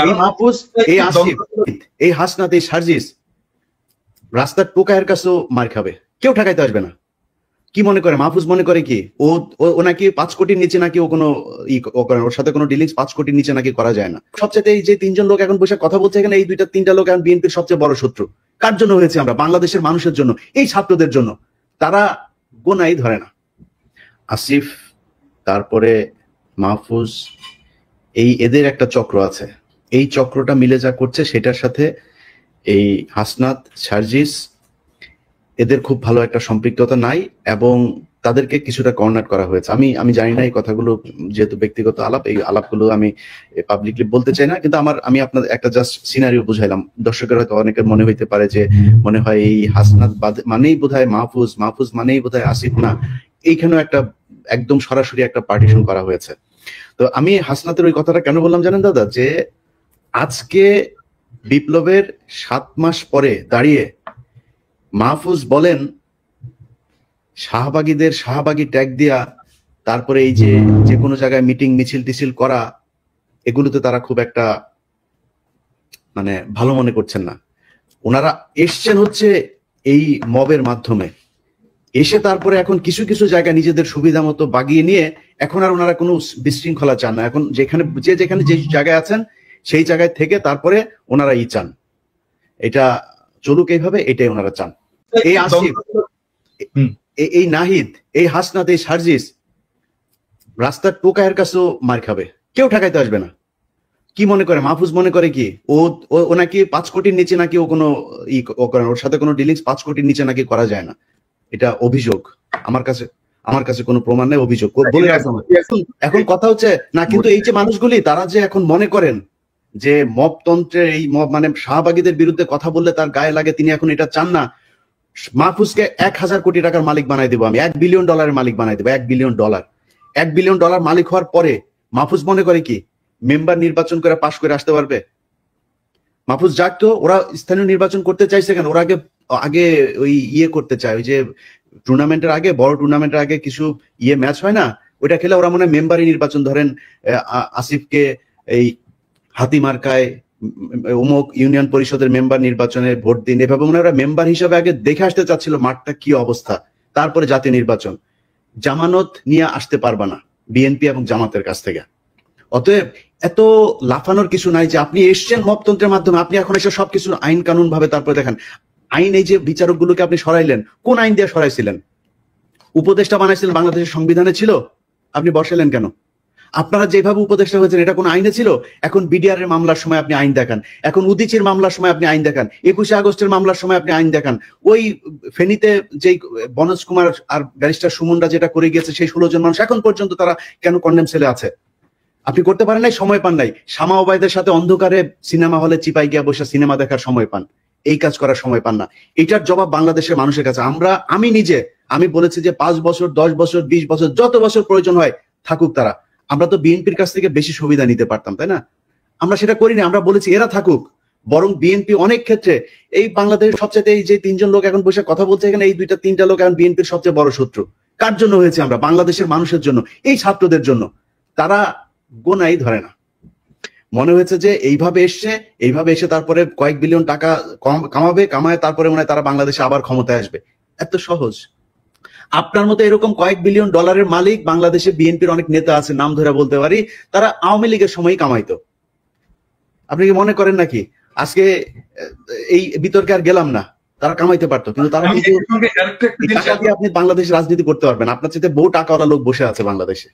এই মাহফুজ, এই আসিফ, এই হাসনাত, এই সার্জিস রাস্তার টোকায়ের কাছেও মার খাবে, কেউ ঠেকাইতে আসবে না। কি মনে করে মাহফুজ? মনে করে কি ও নাকি 5 কোটির নিচে নাকি ও কোনো ওর সাথে কোনো ডিলিংস 5 কোটির নিচে নাকি করা যায় না। সবচেয়ে এই যে 3জন লোক এখন বসে কথা বলছে এখানে, এই 2-3টা লোক এখন বিএনপির সবচেয়ে বড় শত্রু। কার জন্য হয়েছে আমরা? বাংলাদেশের মানুষের জন্য, এই ছাত্রদের জন্য। তারা গোনাই ধরে না। আসিফ, তারপরে মাহফুজ, এদের একটা চক্র আছে। এই চক্রটা মিলে যা করছে সেটার সাথে এই হাসনাত, সার্জিস এদের খুব ভালো একটা সম্পৃক্ততা নাই এবং তাদেরকে কিছুটা কর্নার করা হয়েছে। আমি জানি না এই কথাগুলো, যেহেতু ব্যক্তিগত আলাপ, এই আলাপগুলো আমি পাবলিকলি বলতে চাই না, কিন্তু আমি আপনাদের একটা জাস্ট সিনারিও বুঝাইলাম। দর্শকের হয়তো অনেকের মনে হইতে পারে যে মনে হয় এই হাসনাত মানেই বোধহয় মাহফুজ, মাহফুজ মানেই বোধহয় আসিফ। না, এইখানেও একটা একদম সরাসরি একটা পার্টিশন করা হয়েছে। তো আমি হাসনাতের ওই কথাটা কেন বললাম জানেন দাদা, যে আজকে বিপ্লবের 7 মাস পরে দাঁড়িয়ে মাহফুজ বলেন শাহবাগীদের শাহবাগী ট্যাগ দিয়া, তারপরে এই যে কোনো জায়গায় মিটিং মিছিল টিছিল করা, এগুলোতে তারা খুব একটা মানে ভালো মনে করছেন না। ওনারা এসছেন হচ্ছে এই মবের মাধ্যমে, এসে তারপরে এখন কিছু কিছু জায়গা নিজেদের সুবিধা মতো বাগিয়ে নিয়ে এখন আর ওনারা কোনো বিশৃঙ্খলা চান না। এখন যেখানে যে জায়গায় আছেন সেই জায়গায় থেকে তারপরে ওনারা চান এটা চলুক এইভাবে, এটাই ওনারা চান। এই আসিফ, এই নাহিদ, এই হাসনাত, এই সার্জিস রাস্তার টোকায়ের কাছেও মার খাবে, কেউ ঠেকাইতে আসবে না। কি মনে করে মাহফুজ? মনে করে কি ও নাকি 5 কোটির নিচে নাকি ও কোনো ওর সাথে কোনো ডিলিংস 5 কোটির নিচে নাকি করা যায় না। এটা অভিযোগ, আমার কাছে কোনো প্রমাণ নেই, অভিযোগ বলে রাখলাম। এখন কথা হচ্ছে না, কিন্তু এই যে মানুষগুলি তারা যে এখন মনে করেন যে মবতন্ত্রের এই মব মানে শাহবাগীদের বিরুদ্ধে কথা বললে তার গায়ে লাগে, তিনি এখন এটা চান না। মাহফুজকে 1000 কোটি টাকার মালিক বানাই দেবো আমি, $1 বিলিয়ন মালিক বানাই দেবো। $1 বিলিয়ন, $1 বিলিয়ন মালিক হওয়ার পরে মাহফুজ মনে করে কি মেম্বার নির্বাচন করে পাশ করে আসতে পারবে? মাহফুজ যাক, তো ওরা স্থানীয় নির্বাচন করতে চাইছে কেন? ওরা আগে ওই করতে চায়, ওই যে টুর্নামেন্টের আগে, বড় টুর্নামেন্টের আগে কিছু ম্যাচ হয় না, ওইটা খেলে ওরা মনে হয় মেম্বারই নির্বাচন, ধরেন আসিফকে এই হাতিমার্কায় অমুক ইউনিয়ন পরিষদের মেম্বার নির্বাচনে ভোট দিন, এভাবে মনে ওরা মেম্বার হিসাবে আগে দেখে আসতে চাচ্ছিল মাঠটা কি অবস্থা, তারপরে জাতীয় নির্বাচন। জামানত নিয়ে আসতে পারবা না বিএনপি এবং জামাতের কাছ থেকে। অতএব এত লাফানোর কিছু নাই যে আপনি এসছেন মবতন্ত্রের মাধ্যমে, আপনি এখন এসে সবকিছু আইন কানুন ভাবে তারপরে দেখেন। আইন, এই যে বিচারকগুলোকে আপনি সরাইলেন, কোন আইন দিয়ে সরাইছিলেন? উপদেষ্টা বানাইছিলেন বাংলাদেশের সংবিধানে ছিল, আপনি বসাইলেন কেন? আপনারা যেভাবে উপদেষ্টা হয়েছেন এটা কোন আইনে ছিল? এখন বিডিআর এর মামলার সময় আপনি আইন দেখান, এখন উদিচির মামলার সময় আপনি আইন দেখান, 21শে আগস্টের মামলার সময় আপনি আইন দেখান, ওই ফেনীতে যেই বনজ কুমার আর ব্যারিস্টার সুমনরা যেটা করে গিয়েছে সেই 16 জন মানুষ এখন পর্যন্ত তারা কেন কন্ডেম সেলে আছে? আপনি করতে পারেন নাই, সময় পান নাই। শামা ওবায়দের সাথে অন্ধকারে সিনেমা হলে চিপাই গিয়া বসে সিনেমা দেখার সময় পান, এই কাজ করার সময় পান না। এটার জবাব বাংলাদেশের মানুষের কাছে। আমি বলেছি যে 5 বছর, 10 বছর, 20 বছর, যত বছর প্রয়োজন হয় থাকুক তারা। আমরা তো বিএনপির কাছ থেকে বেশি সুবিধা নিতে পারতাম, তাই না? আমরা সেটা করিনি। আমরা বলেছি এরা থাকুক, বরং বিএনপি অনেক ক্ষেত্রে এই বাংলাদেশের সবচেয়ে এই যে 3জন লোক এখন বসে কথা বলছে এখানে, এই 2-3টা লোক এখন বিএনপির সবচেয়ে বড় শত্রু। কার জন্য হয়েছে আমরা? বাংলাদেশের মানুষের জন্য, এই ছাত্রদের জন্য। তারা গোনাই ধরে না। মনে হয়েছে যে এইভাবে এসে তারপরে কয়েক বিলিয়ন টাকা কামায় তারপরে মনে হয় তারা বাংলাদেশে আবার ক্ষমতায় আসবে। এত সহজ? আপনার মতো এরকম কয়েক বিলিয়ন ডলারের মালিক বাংলাদেশে বিএনপির অনেক নেতা আছে, নাম ধরে বলতে পারি, তারা আওয়ামী লীগের সময়ই কামাইতো। আপনি কি মনে করেন নাকি আজকে এই বিতর্কে আর গেলাম না, তারা কামাইতে পারতো, কিন্তু তারা কিন্তু টাকা দিয়ে আপনি বাংলাদেশে রাজনীতি করতে পারবেন। আপনার চাইতে বহু টাকাওয়ালা লোক বসে আছে বাংলাদেশে।